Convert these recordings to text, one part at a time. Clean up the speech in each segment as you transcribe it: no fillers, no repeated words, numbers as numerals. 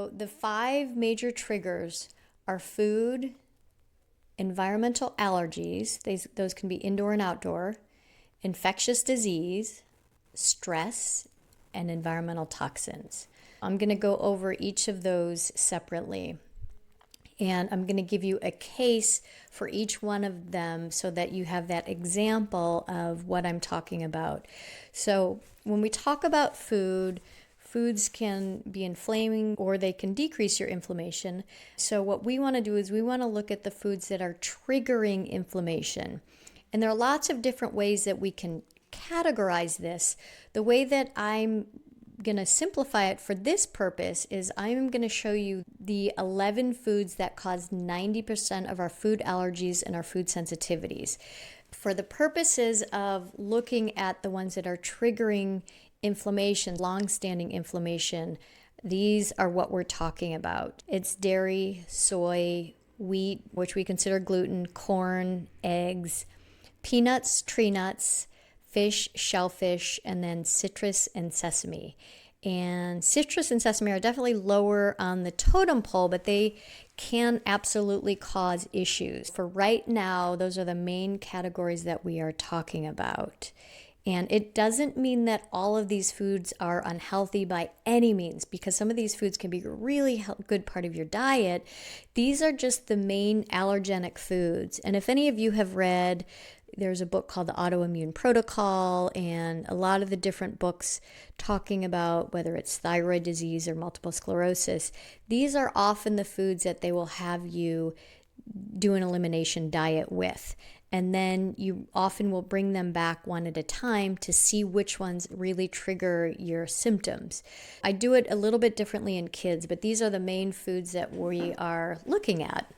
So the 5 major triggers are food, environmental allergies, those can be indoor and outdoor, infectious disease, stress, and environmental toxins. I'm going to go over each of those separately. And I'm going to give you a case for each one of them so that you have that example of what I'm talking about. So when we talk about food, foods can be inflaming or they can decrease your inflammation. So what we want to do is we want to look at the foods that are triggering inflammation. And there are lots of different ways that we can categorize this. The way that I'm going to simplify it for this purpose is I'm going to show you the 11 foods that cause 90% of our food allergies and our food sensitivities. For the purposes of looking at the ones that are triggering inflammation, long-standing inflammation, these are what we're talking about. It's dairy, soy, wheat, which we consider gluten, corn, eggs, peanuts, tree nuts, fish, shellfish, and then citrus and sesame. And citrus and sesame are definitely lower on the totem pole, but they can absolutely cause issues. For right now, those are the main categories that we are talking about. And it doesn't mean that all of these foods are unhealthy by any means, because some of these foods can be a really good part of your diet. These are just the main allergenic foods. And if any of you have read, there's a book called The Autoimmune Protocol, and a lot of the different books talking about whether it's thyroid disease or multiple sclerosis. These are often the foods that they will have you do an elimination diet with. And then you often will bring them back one at a time to see which ones really trigger your symptoms. I do it a little bit differently in kids, but these are the main foods that we are looking at.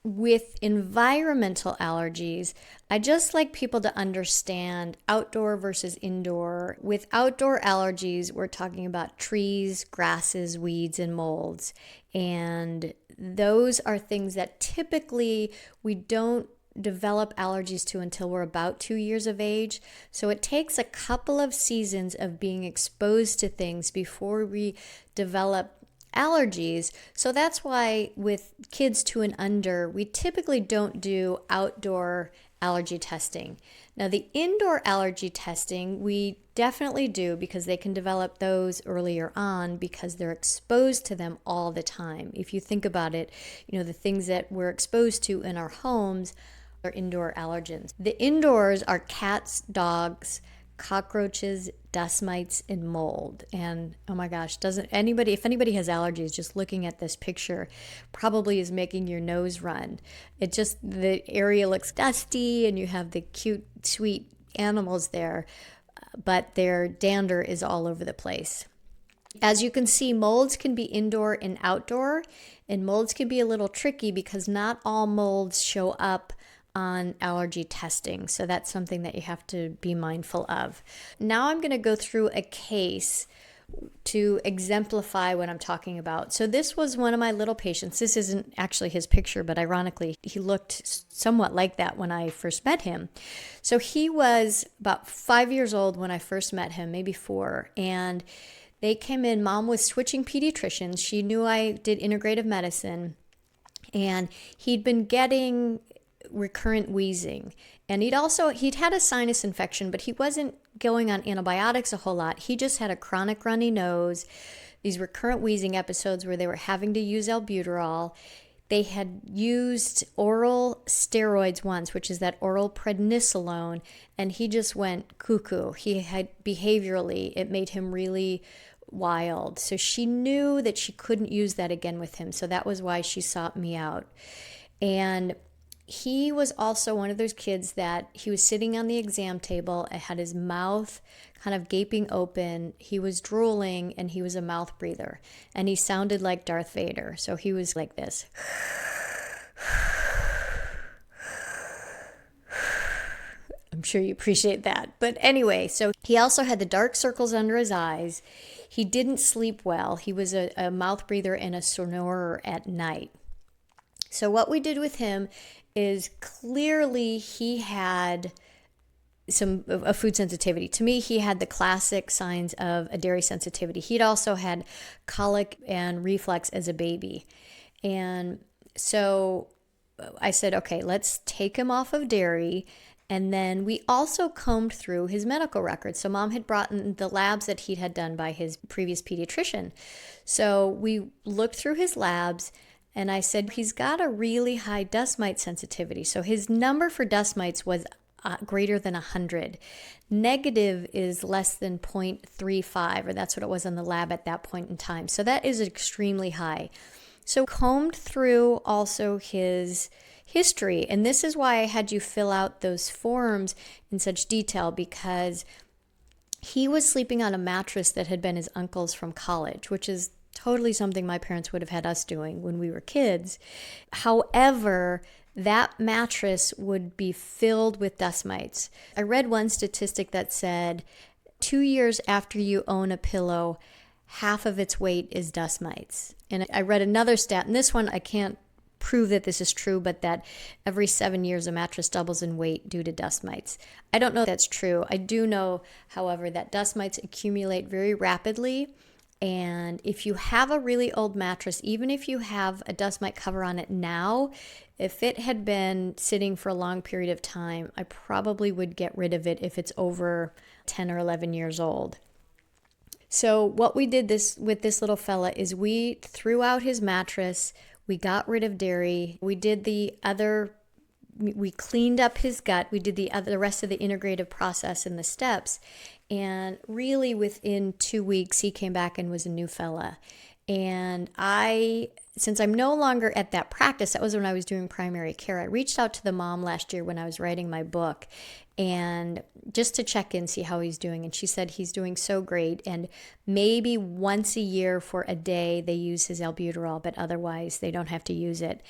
With environmental allergies, I just like people to understand outdoor versus indoor. With outdoor allergies, we're talking about trees, grasses, weeds, and molds. And those are things that typically we don't develop allergies to until we're about 2 years of age. So it takes a couple of seasons of being exposed to things before we develop allergies. So that's why with kids 2 and under, we typically don't do outdoor allergy testing. Now, the indoor allergy testing, we definitely do because they can develop those earlier on because they're exposed to them all the time. If you think about it, the things that we're exposed to in our homes are indoor allergens. The indoors are cats, dogs, cockroaches, dust mites, and mold. And oh my gosh, if anybody has allergies, just looking at this picture probably is making your nose run. The area looks dusty and you have the cute, sweet animals there, but their dander is all over the place. As you can see, molds can be indoor and outdoor, and molds can be a little tricky because not all molds show up on allergy testing. So that's something that you have to be mindful of. Now I'm going to go through a case to exemplify what I'm talking about. So this was one of my little patients. This isn't actually his picture, but ironically, he looked somewhat like that when I first met him. So he was about 5 years old when I first met him, maybe 4. And they came in, mom was switching pediatricians. She knew I did integrative medicine. And he'd been getting recurrent wheezing, and he'd had a sinus infection, but he wasn't going on antibiotics a whole lot. He just had a chronic runny nose, these recurrent wheezing episodes where they were having to use albuterol. They had used oral steroids once, which is that oral prednisolone, and he just went cuckoo. He had behaviorally, it made him really wild. So she knew that she couldn't use that again with him. So that was why she sought me out. And he was also one of those kids that he was sitting on the exam table and had his mouth kind of gaping open. He was drooling and he was a mouth breather. And he sounded like Darth Vader. So he was like this. I'm sure you appreciate that. But anyway, so he also had the dark circles under his eyes. He didn't sleep well. He was a mouth breather and a snorer at night. So what we did with him is clearly he had a food sensitivity. To me, he had the classic signs of a dairy sensitivity. He'd also had colic and reflux as a baby. And so I said, okay, let's take him off of dairy. And then we also combed through his medical records. So mom had brought in the labs that he had done by his previous pediatrician. So we looked through his labs, and I said, he's got a really high dust mite sensitivity. So his number for dust mites was greater than 100. Negative is less than 0.35, or that's what it was on the lab at that point in time. So that is extremely high. So combed through also his history. And this is why I had you fill out those forms in such detail, because he was sleeping on a mattress that had been his uncle's from college, which is totally something my parents would have had us doing when we were kids. However, that mattress would be filled with dust mites. I read one statistic that said 2 years after you own a pillow, half of its weight is dust mites. And I read another stat, and this one I can't prove that this is true, but that every 7 years a mattress doubles in weight due to dust mites. I don't know if that's true. I do know, however, that dust mites accumulate very rapidly. And if you have a really old mattress, even if you have a dust mite cover on it now, if it had been sitting for a long period of time, I probably would get rid of it if it's over 10 or 11 years old. So what we did with this little fella is we threw out his mattress, we got rid of dairy, we cleaned up his gut, we did the rest of the integrative process and the steps, and really within 2 weeks he came back and was a new fella. And since I'm no longer at that practice, that was when I was doing primary care, I reached out to the mom last year when I was writing my book, and just to check in, see how he's doing. And she said he's doing so great, and maybe once a year for a day they use his albuterol, but otherwise they don't have to use it.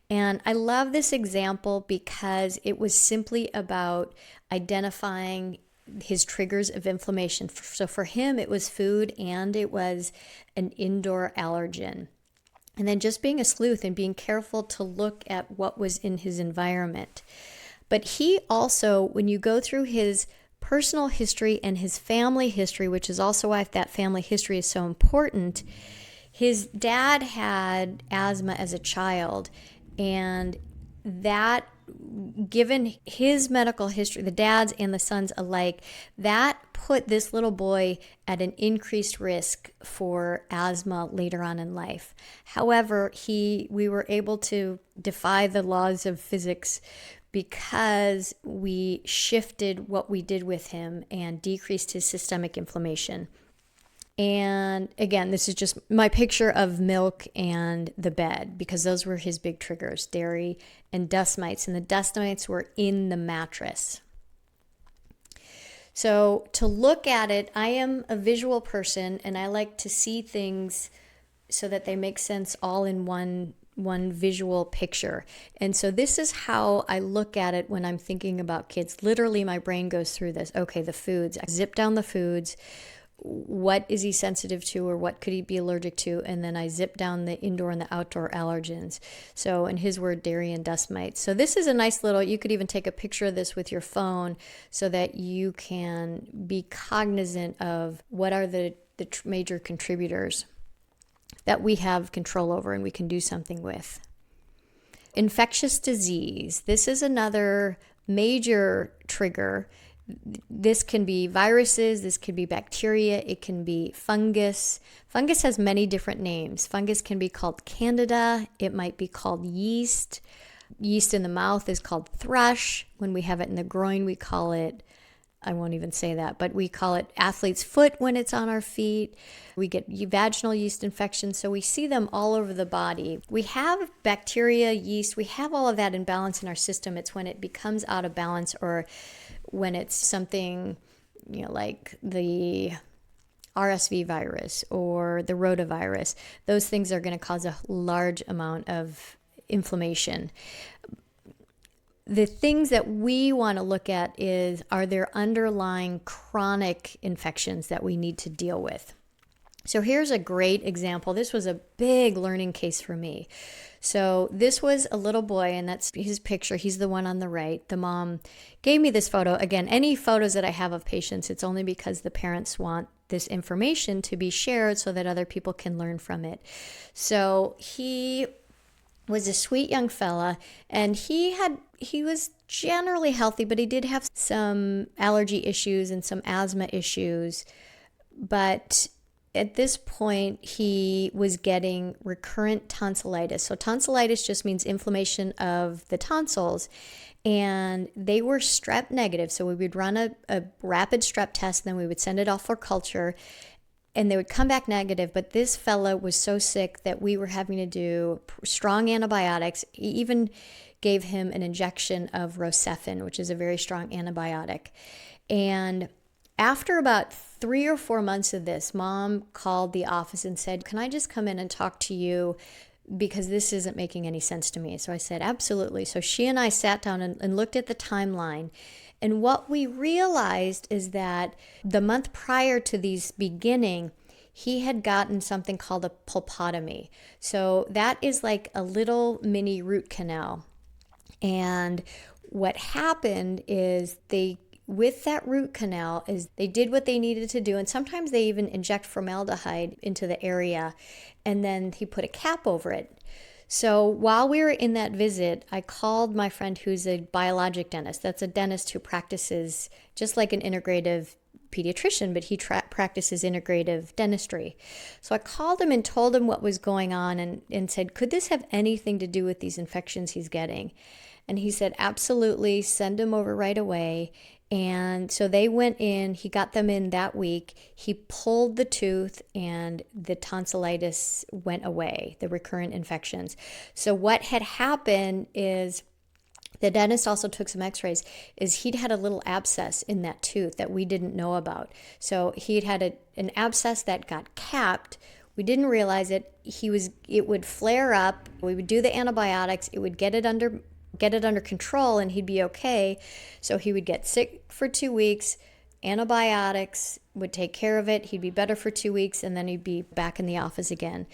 And I love this example because it was simply about identifying his triggers of inflammation. So for him, it was food and it was an indoor allergen. And then just being a sleuth and being careful to look at what was in his environment. But he also, when you go through his personal history and his family history, which is also why that family history is so important, his dad had asthma as a child, and that, given his medical history, the dad's and the son's alike, that put this little boy at an increased risk for asthma later on in life. However, we were able to defy the laws of physics because we shifted what we did with him and decreased his systemic inflammation. And again, this is just my picture of milk and the bed, because those were his big triggers, dairy and dust mites. And the dust mites were in the mattress. So to look at it, I am a visual person, and I like to see things so that they make sense all in one visual picture. And so this is how I look at it when I'm thinking about kids. Literally, my brain goes through this. Okay, the foods. I zip down the foods. What is he sensitive to, or what could he be allergic to? And then I zip down the indoor and the outdoor allergens. So in his word, dairy and dust mites. So this is a nice little, you could even take a picture of this with your phone so that you can be cognizant of what are the major contributors that we have control over and we can do something with. Infectious disease. This is another major trigger. This can be viruses, this could be bacteria, it can be fungus. Fungus has many different names. Fungus can be called candida, it might be called yeast. Yeast in the mouth is called thrush. When we have it in the groin, we call it, I won't even say that, but we call it athlete's foot when it's on our feet. We get vaginal yeast infections, so we see them all over the body. We have bacteria, yeast, we have all of that in balance in our system. It's when it becomes out of balance, or when it's something, like the RSV virus or the rotavirus. Those things are going to cause a large amount of inflammation. The things that we want to look at are there underlying chronic infections that we need to deal with. So here's a great example. This was a big learning case for me. So this was a little boy, and that's his picture. He's the one on the right. The mom gave me this photo. Again, any photos that I have of patients, it's only because the parents want this information to be shared so that other people can learn from it. So he was a sweet young fella, and he was generally healthy, but he did have some allergy issues and some asthma issues. But at this point, he was getting recurrent tonsillitis. So tonsillitis just means inflammation of the tonsils, and they were strep negative. So we would run a rapid strep test, and then we would send it off for culture, and they would come back negative. But this fella was so sick that we were having to do strong antibiotics. He even gave him an injection of Rocephin, which is a very strong antibiotic. And after about 3 or 4 months of this, Mom called the office and said, "Can I just come in and talk to you? Because this isn't making any sense to me." So I said, "Absolutely." So she and I sat down and looked at the timeline. And what we realized is that the month prior to these beginning, he had gotten something called a pulpotomy. So that is like a little mini root canal. And what happened is with that root canal is they did what they needed to do, and sometimes they even inject formaldehyde into the area, and then he put a cap over it. So while we were in that visit, I called my friend who's a biologic dentist. That's a dentist who practices just like an integrative pediatrician, but he practices integrative dentistry. So I called him and told him what was going on, and said, "Could this have anything to do with these infections he's getting?" And he said, "Absolutely, send him over right away." And so they went in, he got them in that week. He pulled the tooth and the tonsillitis went away, the recurrent infections. So what had happened is the dentist also took some x-rays, is he'd had a little abscess in that tooth that we didn't know about. So he'd had an abscess that got capped. We didn't realize it. It would flare up. We would do the antibiotics. It would get it under control, and he'd be okay. So he would get sick for 2 weeks. Antibiotics would take care of it. He'd be better for 2 weeks, and then he'd be back in the office again.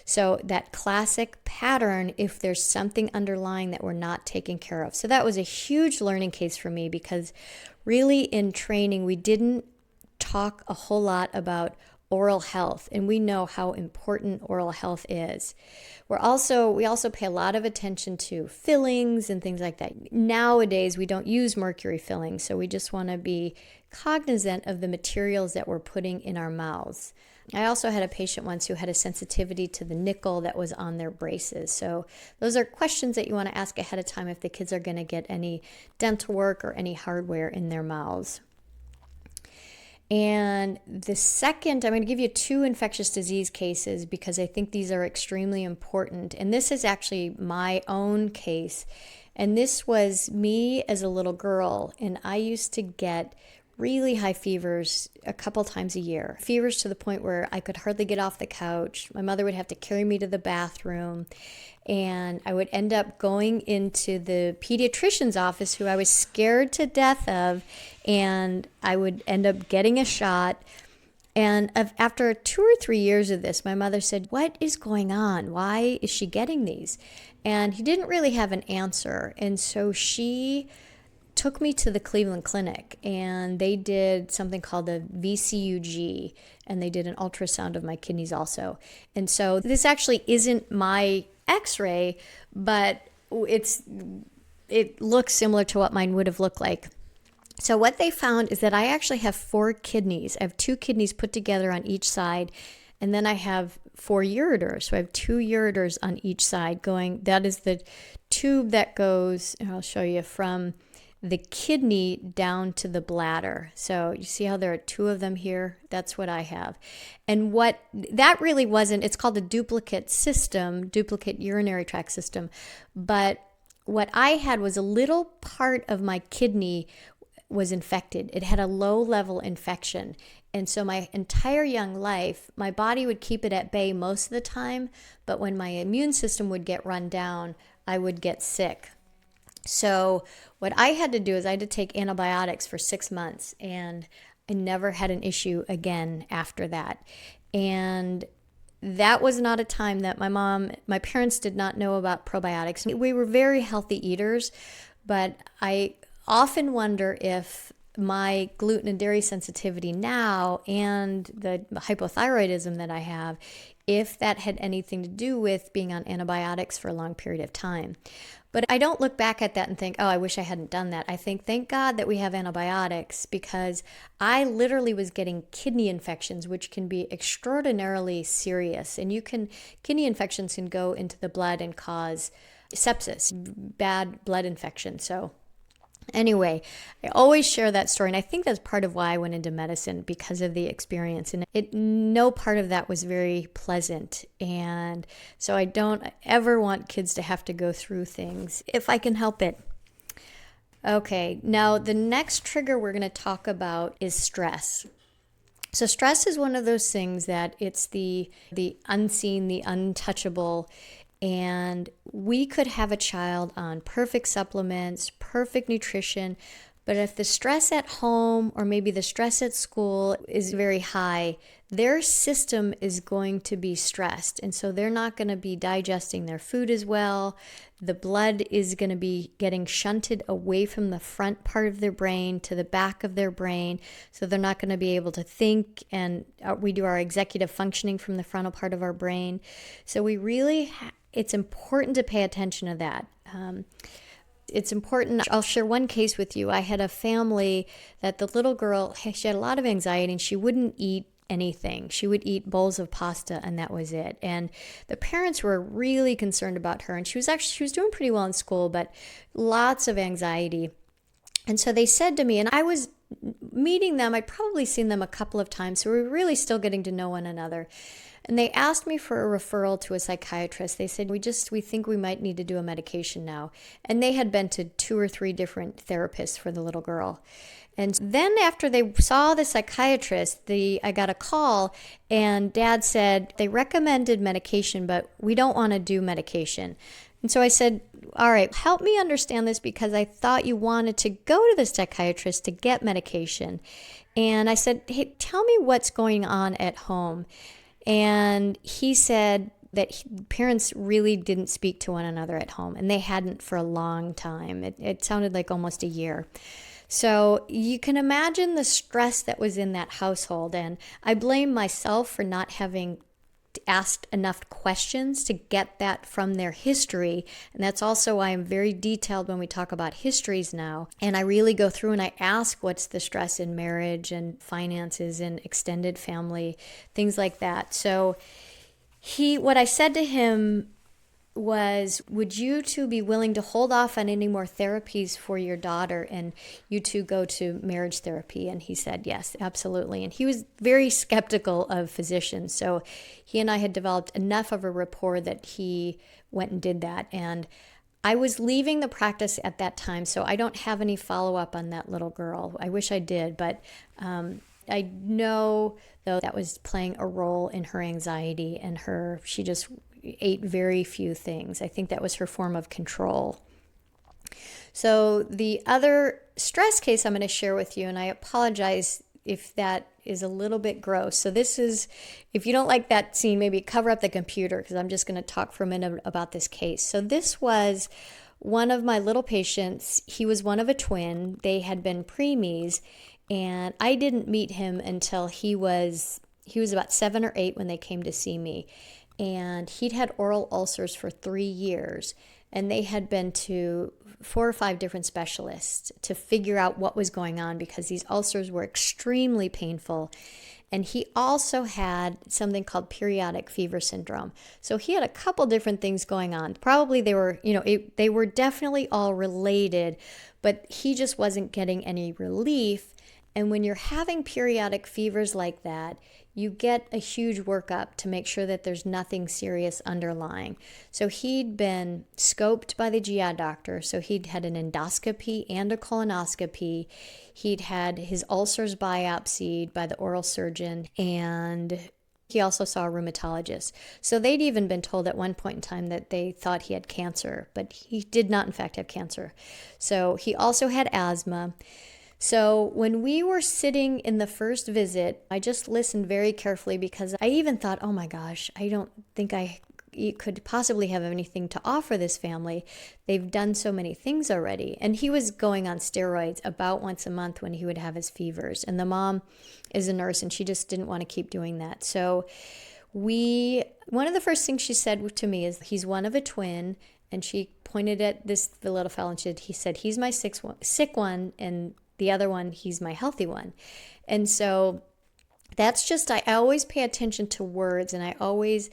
So that classic pattern, if there's something underlying that we're not taking care of. So that was a huge learning case for me, because really in training, we didn't talk a whole lot about oral health, and we know how important oral health is. We also pay a lot of attention to fillings and things like that. Nowadays, we don't use mercury fillings, so we just want to be cognizant of the materials that we're putting in our mouths. I also had a patient once who had a sensitivity to the nickel that was on their braces. So those are questions that you want to ask ahead of time if the kids are going to get any dental work or any hardware in their mouths. And the second, I'm going to give you 2 infectious disease cases because I think these are extremely important. And this is actually my own case. And this was me as a little girl. And I used to get really high fevers a couple times a year. Fevers to the point where I could hardly get off the couch. My mother would have to carry me to the bathroom. And I would end up going into the pediatrician's office, who I was scared to death of, and I would end up getting a shot. And after 2 or 3 years of this, my mother said, "What is going on? Why is she getting these?" And he didn't really have an answer. And so she took me to the Cleveland Clinic, and they did something called a VCUG, and they did an ultrasound of my kidneys also. And so this actually isn't my x-ray, but it looks similar to what mine would have looked like. So what they found is that I actually have 4 kidneys. I have 2 kidneys put together on each side, and then I have 4 ureters. So I have 2 ureters on each side going. That is the tube that goes, and I'll show you, from the kidney down to the bladder. So you see how there are 2 of them here? That's what I have. And what that really wasn't, it's called a duplicate urinary tract system. But what I had was a little part of my kidney was infected. It had a low level infection. And so my entire young life, my body would keep it at bay most of the time. But when my immune system would get run down, I would get sick. So what I had to do is I had to take antibiotics for 6 months, and I never had an issue again after that. And that was not a time that my parents did not know about probiotics. We were very healthy eaters, but I often wonder if my gluten and dairy sensitivity now and the hypothyroidism that I have, if that had anything to do with being on antibiotics for a long period of time. But I don't look back at that and think, oh, I wish I hadn't done that. I think, thank God that we have antibiotics, because I literally was getting kidney infections, which can be extraordinarily serious. And kidney infections can go into the blood and cause sepsis, bad blood infection. So anyway, I always share that story, and I think that's part of why I went into medicine, because of the experience. And no part of that was very pleasant. And so I don't ever want kids to have to go through things if I can help it. Okay, now the next trigger we're going to talk about is stress. So stress is one of those things that it's the unseen, the untouchable. And we could have a child on perfect supplements, perfect nutrition, but if the stress at home or maybe the stress at school is very high, their system is going to be stressed. And so they're not going to be digesting their food as well. The blood is going to be getting shunted away from the front part of their brain to the back of their brain. So they're not going to be able to think, and we do our executive functioning from the frontal part of our brain. So we really it's important to pay attention to that. It's important. I'll share one case with you. I had a family that the little girl, she had a lot of anxiety and she wouldn't eat anything. She would eat bowls of pasta and that was it. And the parents were really concerned about her, and she was doing pretty well in school, but lots of anxiety. And so they said to me, and I was meeting them, I'd probably seen them a couple of times, so we were really still getting to know one another. And they asked me for a referral to a psychiatrist. They said, we think we might need to do a medication now. And they had been to 2 or 3 different therapists for the little girl. And then after they saw the psychiatrist, I got a call, and Dad said, they recommended medication, but we don't want to do medication. And so I said, all right, help me understand this, because I thought you wanted to go to the psychiatrist to get medication. And I said, hey, tell me what's going on at home. And he said that parents really didn't speak to one another at home, and they hadn't for a long time. It sounded like almost a year. So you can imagine the stress that was in that household. And I blame myself for not having asked enough questions to get that from their history. And that's also why I'm very detailed when we talk about histories now. And I really go through and I ask, what's the stress in marriage and finances and extended family, things like that. So what I said to him was, would you two be willing to hold off on any more therapies for your daughter and you two go to marriage therapy? And he said, yes, absolutely. And he was very skeptical of physicians. So he and I had developed enough of a rapport that he went and did that. And I was leaving the practice at that time, so I don't have any follow-up on that little girl. I wish I did, but I know, though, that was playing a role in her anxiety and she just ate very few things. I think that was her form of control. So the other stress case I'm going to share with you, and I apologize if that is a little bit gross. So this is, if you don't like that scene, maybe cover up the computer, because I'm just going to talk for a minute about this case. So this was one of my little patients. He was one of a twin. They had been preemies, and I didn't meet him until he was about 7 or 8 when they came to see me. And he'd had oral ulcers for 3 years, and they had been to 4 or 5 different specialists to figure out what was going on, because these ulcers were extremely painful. And he also had something called periodic fever syndrome. So he had a couple different things going on. Probably they were, they were definitely all related, but he just wasn't getting any relief. And when you're having periodic fevers like that, you get a huge workup to make sure that there's nothing serious underlying. So he'd been scoped by the GI doctor. So he'd had an endoscopy and a colonoscopy. He'd had his ulcers biopsied by the oral surgeon, and he also saw a rheumatologist. So they'd even been told at one point in time that they thought he had cancer, but he did not in fact have cancer. So he also had asthma. So when we were sitting in the first visit, I just listened very carefully because I even thought, oh my gosh, I don't think I could possibly have anything to offer this family. They've done so many things already. And he was going on steroids about once a month when he would have his fevers. And the mom is a nurse and she just didn't want to keep doing that. So one of the first things she said to me is, he's one of a twin. And she pointed at the little fellow and he said, he's my sick one, and the other one, he's my healthy one. And so that's just, I always pay attention to words, and I always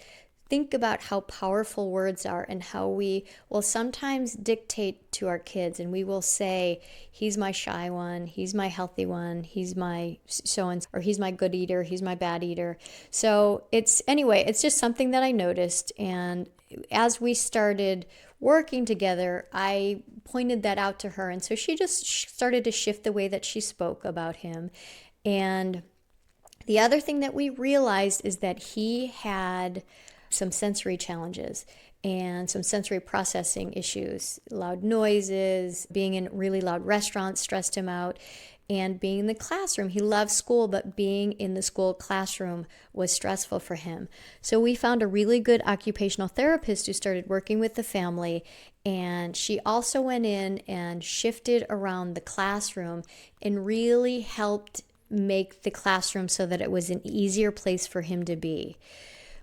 think about how powerful words are and how we will sometimes dictate to our kids, and we will say, he's my shy one, he's my healthy one, he's my so-and-so, or he's my good eater, he's my bad eater. So it's just something that I noticed. And as we started working together, I pointed that out to her. And so she just started to shift the way that she spoke about him. And the other thing that we realized is that he had some sensory challenges and some sensory processing issues. Loud noises, being in really loud restaurants stressed him out, and being in the classroom. He loved school, but being in the school classroom was stressful for him. So we found a really good occupational therapist who started working with the family, and she also went in and shifted around the classroom and really helped make the classroom so that it was an easier place for him to be.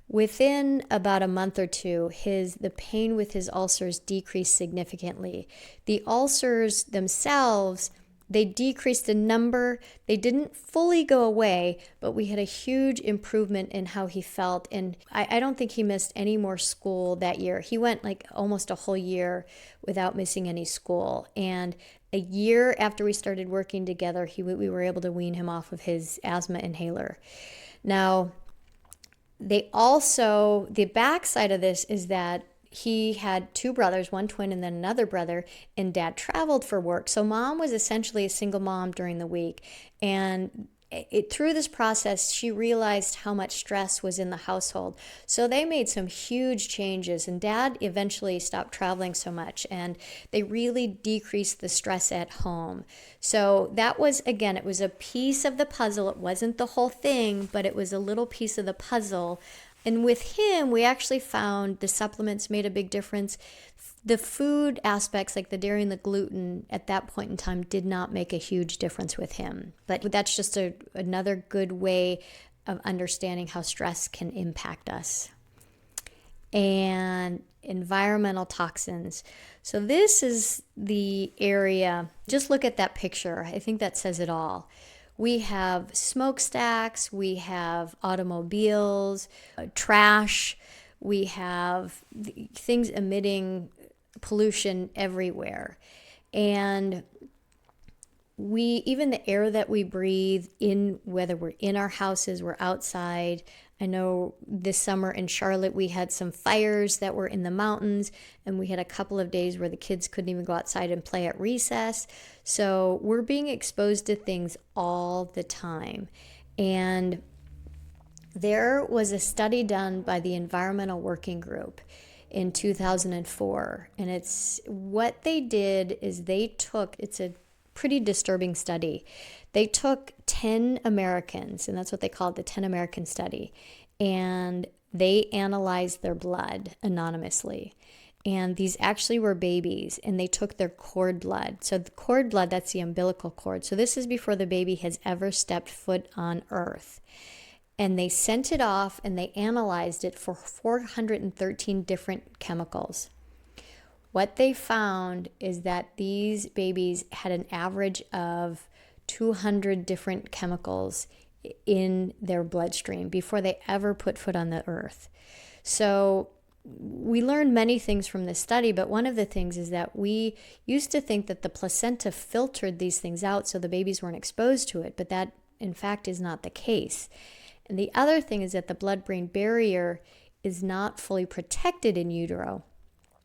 Within about a month or two, the pain with his ulcers decreased significantly. The ulcers themselves, they decreased in number. They didn't fully go away, but we had a huge improvement in how he felt. And I don't think he missed any more school that year. He went like almost a whole year without missing any school. And a year after we started working together, we were able to wean him off of his asthma inhaler. Now, the backside of this is that he had two brothers, one twin and then another brother, and dad traveled for work. So mom was essentially a single mom during the week. And through this process, she realized how much stress was in the household. So they made some huge changes, and dad eventually stopped traveling so much, and they really decreased the stress at home. So that was, again, it was a piece of the puzzle. It wasn't the whole thing, but it was a little piece of the puzzle. And with him, we actually found the supplements made a big difference. The food aspects, like the dairy and the gluten, at that point in time did not make a huge difference with him. But that's just another good way of understanding how stress can impact us. And environmental toxins. So this is the area, just look at that picture. I think that says it all. We have smokestacks, we have automobiles, trash, we have things emitting pollution everywhere. And even the air that we breathe in, whether we're in our houses, we're outside. I know this summer in Charlotte, we had some fires that were in the mountains, and we had a couple of days where the kids couldn't even go outside and play at recess. So we're being exposed to things all the time. And there was a study done by the Environmental Working Group in 2004. And what they did is it's a pretty disturbing study. They took 10 Americans, and that's what they called the 10 American study, and they analyzed their blood anonymously. And these actually were babies, and they took their cord blood. So the cord blood, that's the umbilical cord. So this is before the baby has ever stepped foot on earth. And they sent it off, and they analyzed it for 413 different chemicals. What they found is that these babies had an average of 200 different chemicals in their bloodstream before they ever put foot on the earth. So we learned many things from this study, but one of the things is that we used to think that the placenta filtered these things out so the babies weren't exposed to it, but that in fact is not the case. And the other thing is that the blood-brain barrier is not fully protected in utero.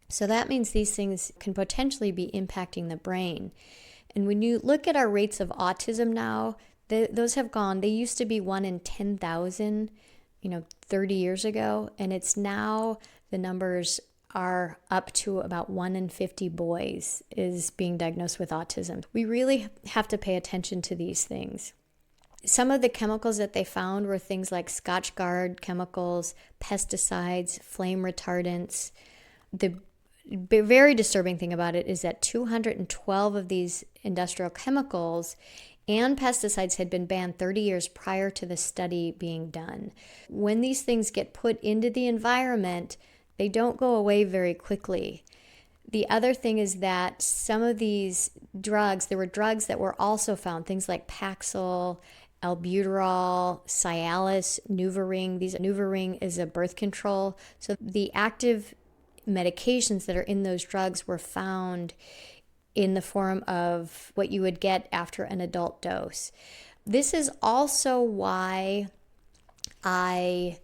So that means these things can potentially be impacting the brain. And when you look at our rates of autism now, those have gone. They used to be 1 in 10,000, 30 years ago. And it's now, the numbers are up to about 1 in 50 boys is being diagnosed with autism. We really have to pay attention to these things. Some of the chemicals that they found were things like Scotchgard chemicals, pesticides, flame retardants. The very disturbing thing about it is that 212 of these industrial chemicals and pesticides had been banned 30 years prior to the study being done. When these things get put into the environment, they don't go away very quickly. The other thing is that some of these drugs, there were drugs that were also found, things like Paxil, albuterol, Cialis, NuvaRing. NuvaRing is a birth control. So the active medications that are in those drugs were found in the form of what you would get after an adult dose. This is also why I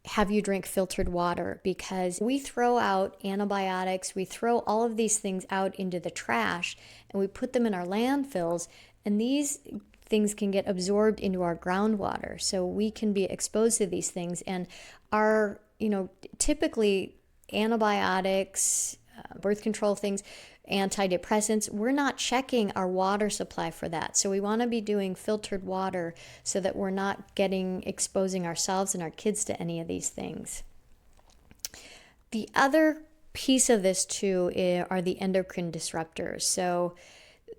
have you drink filtered water, because we throw out antibiotics, we throw all of these things out into the trash, and we put them in our landfills, and these things can get absorbed into our groundwater. So we can be exposed to these things, and our, typically antibiotics, birth control things, antidepressants, we're not checking our water supply for that. So we want to be doing filtered water so that we're not exposing ourselves and our kids to any of these things. The other piece of this too are the endocrine disruptors. So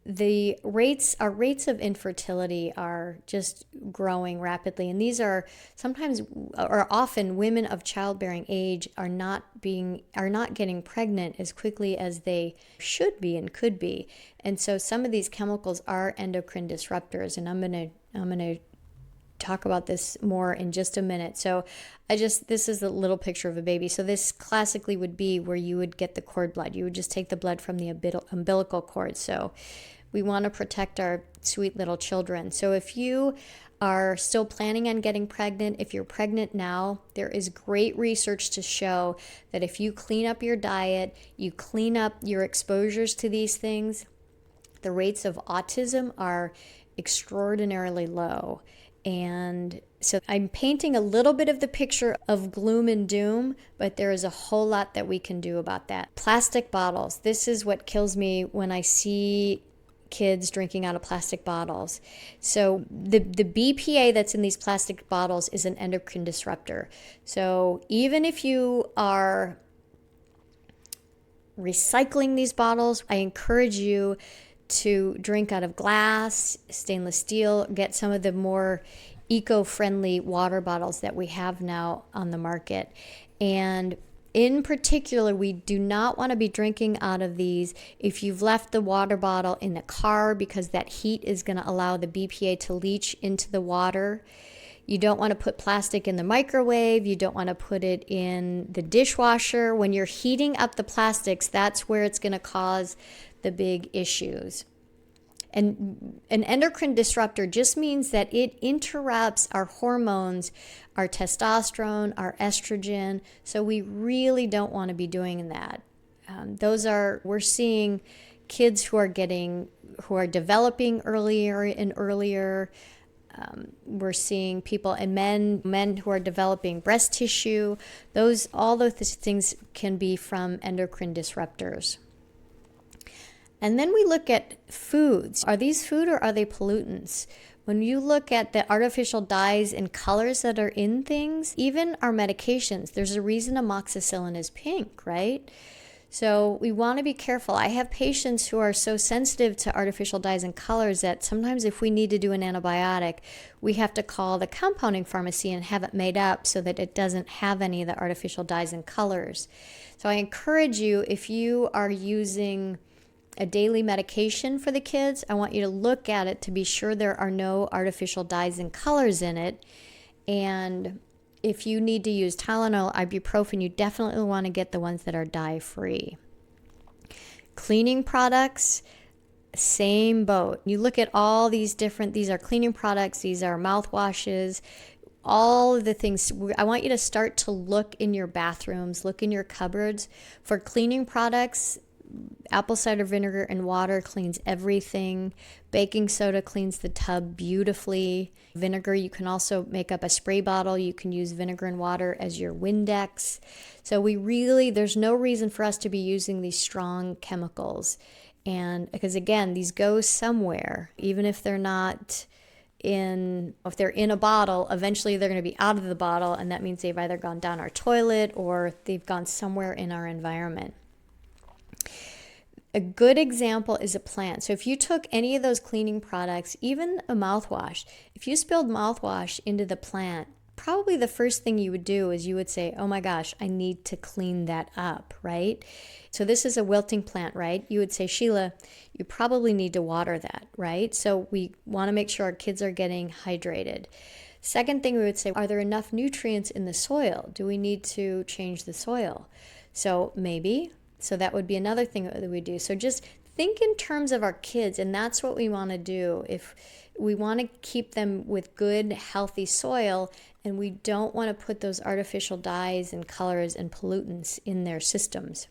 our rates of infertility are just growing rapidly, and these are often women of childbearing age are not getting pregnant as quickly as they should be and could be. And so some of these chemicals are endocrine disruptors, and I'm gonna talk about this more in just a minute. So this is a little picture of a baby. So this classically would be where you would get the cord blood. You would just take the blood from the umbilical cord. So we want to protect our sweet little children. So if you are still planning on getting pregnant, if you're pregnant now, there is great research to show that if you clean up your diet, you clean up your exposures to these things, the rates of autism are extraordinarily low. And so I'm painting a little bit of the picture of gloom and doom, but there is a whole lot that we can do about that. Plastic bottles. This is what kills me when I see kids drinking out of plastic bottles. So the BPA that's in these plastic bottles is an endocrine disruptor. So even if you are recycling these bottles, I encourage you to drink out of glass, stainless steel, get some of the more eco-friendly water bottles that we have now on the market. And in particular, we do not want to be drinking out of these if you've left the water bottle in the car, because that heat is going to allow the BPA to leach into the water. You don't want to put plastic in the microwave. You don't want to put it in the dishwasher. When you're heating up the plastics, that's where it's going to cause the big issues. And an endocrine disruptor just means that it interrupts our hormones, our testosterone, our estrogen. So we really don't want to be doing that. We're seeing kids who are developing earlier and earlier. We're seeing people and men who are developing breast tissue. All those things can be from endocrine disruptors. And then we look at foods. Are these food or are they pollutants? When you look at the artificial dyes and colors that are in things, even our medications, there's a reason amoxicillin is pink, right? So we want to be careful. I have patients who are so sensitive to artificial dyes and colors that sometimes if we need to do an antibiotic, we have to call the compounding pharmacy and have it made up so that it doesn't have any of the artificial dyes and colors. So I encourage you, if you are using a daily medication for the kids, I want you to look at it to be sure there are no artificial dyes and colors in it. And if you need to use Tylenol, ibuprofen, you definitely want to get the ones that are dye-free. Cleaning products, same boat. You look at all these are cleaning products, these are mouthwashes, all of the things. I want you to start to look in your bathrooms, look in your cupboards for cleaning products. apple cider vinegar and water cleans everything. Baking soda cleans the tub beautifully. Vinegar, you can also make up a spray bottle. You can use vinegar and water as your Windex. So there's no reason for us to be using these strong chemicals. And because again, these go somewhere, even if they're not if they're in a bottle, eventually they're going to be out of the bottle, and that means they've either gone down our toilet or they've gone somewhere in our environment. A good example is a plant. So if you took any of those cleaning products, even a mouthwash, if you spilled mouthwash into the plant, probably the first thing you would do is you would say, oh my gosh, I need to clean that up, right? So this is a wilting plant, right? You would say, Sheila, you probably need to water that, right? So we want to make sure our kids are getting hydrated. Second thing we would say, are there enough nutrients in the soil? Do we need to change the soil? So maybe. So that would be another thing that we do. So just think in terms of our kids, and that's what we want to do. If we want to keep them with good, healthy soil, and we don't want to put those artificial dyes and colors and pollutants in their systems.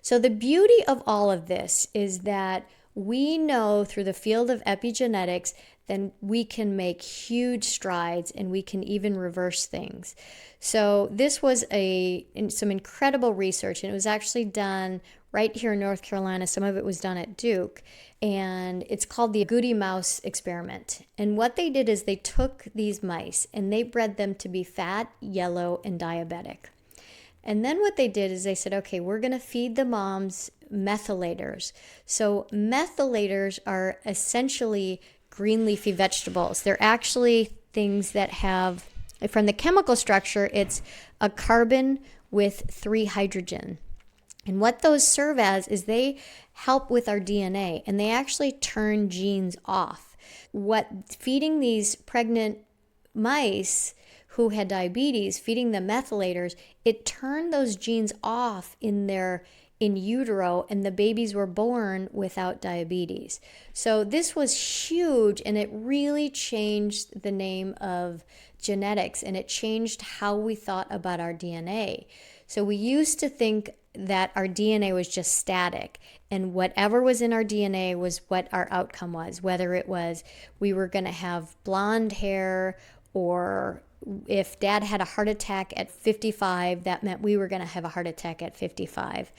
So the beauty of all of this is that we know through the field of epigenetics then we can make huge strides and we can even reverse things. So this was some incredible research, and it was actually done right here in North Carolina. Some of it was done at Duke, and it's called the Goody Mouse experiment. And what they did is they took these mice and they bred them to be fat, yellow, and diabetic. And then what they did is they said, okay, we're going to feed the moms methylators. So methylators are essentially green leafy vegetables. They're actually things that have, from the chemical structure, it's a carbon with 3 hydrogen. And what those serve as is they help with our DNA, and they actually turn genes off. What feeding these pregnant mice who had diabetes, feeding them methylators, it turned those genes off in utero, and the babies were born without diabetes. So this was huge, and it really changed the name of genetics, and it changed how we thought about our DNA. So we used to think that our DNA was just static, and whatever was in our DNA was what our outcome was, whether it was we were going to have blonde hair, or if dad had a heart attack at 55, that meant we were going to have a heart attack at 55.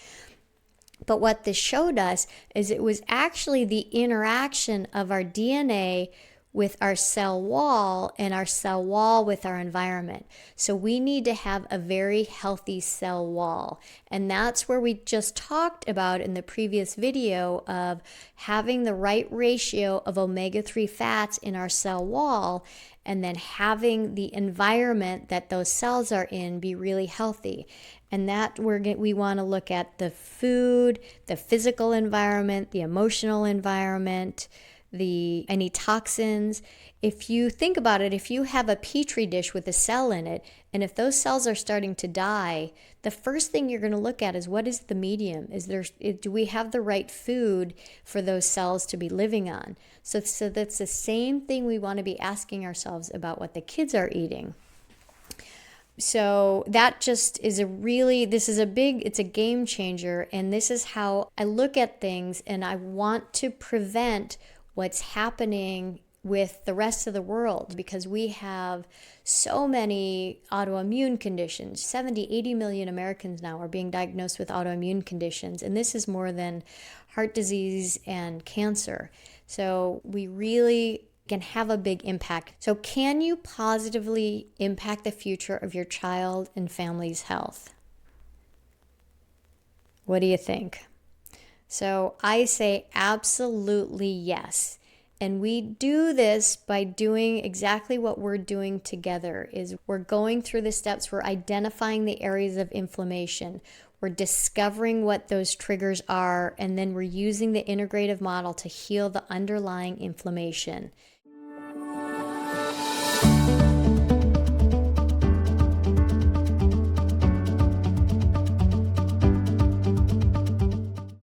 But what this showed us is it was actually the interaction of our DNA with our cell wall and our cell wall with our environment. So we need to have a very healthy cell wall. And that's where we just talked about in the previous video of having the right ratio of omega-3 fats in our cell wall, and then having the environment that those cells are in be really healthy. And that we want to look at the food, the physical environment, the emotional environment, any toxins. If you think about it, if you have a petri dish with a cell in it, and if those cells are starting to die, the first thing you're going to look at is, what is the medium? Do we have the right food for those cells to be living on? So that's the same thing we want to be asking ourselves about what the kids are eating. So that just is it's a game changer, and this is how I look at things, and I want to prevent what's happening with the rest of the world, because we have so many autoimmune conditions. 80 million Americans now are being diagnosed with autoimmune conditions, and this is more than heart disease and cancer. So we really can have a big impact. So can you positively impact the future of your child and family's health? What do you think? So I say absolutely yes. And we do this by doing exactly what we're doing together. Is we're going through the steps, we're identifying the areas of inflammation, we're discovering what those triggers are, and then we're using the integrative model to heal the underlying inflammation.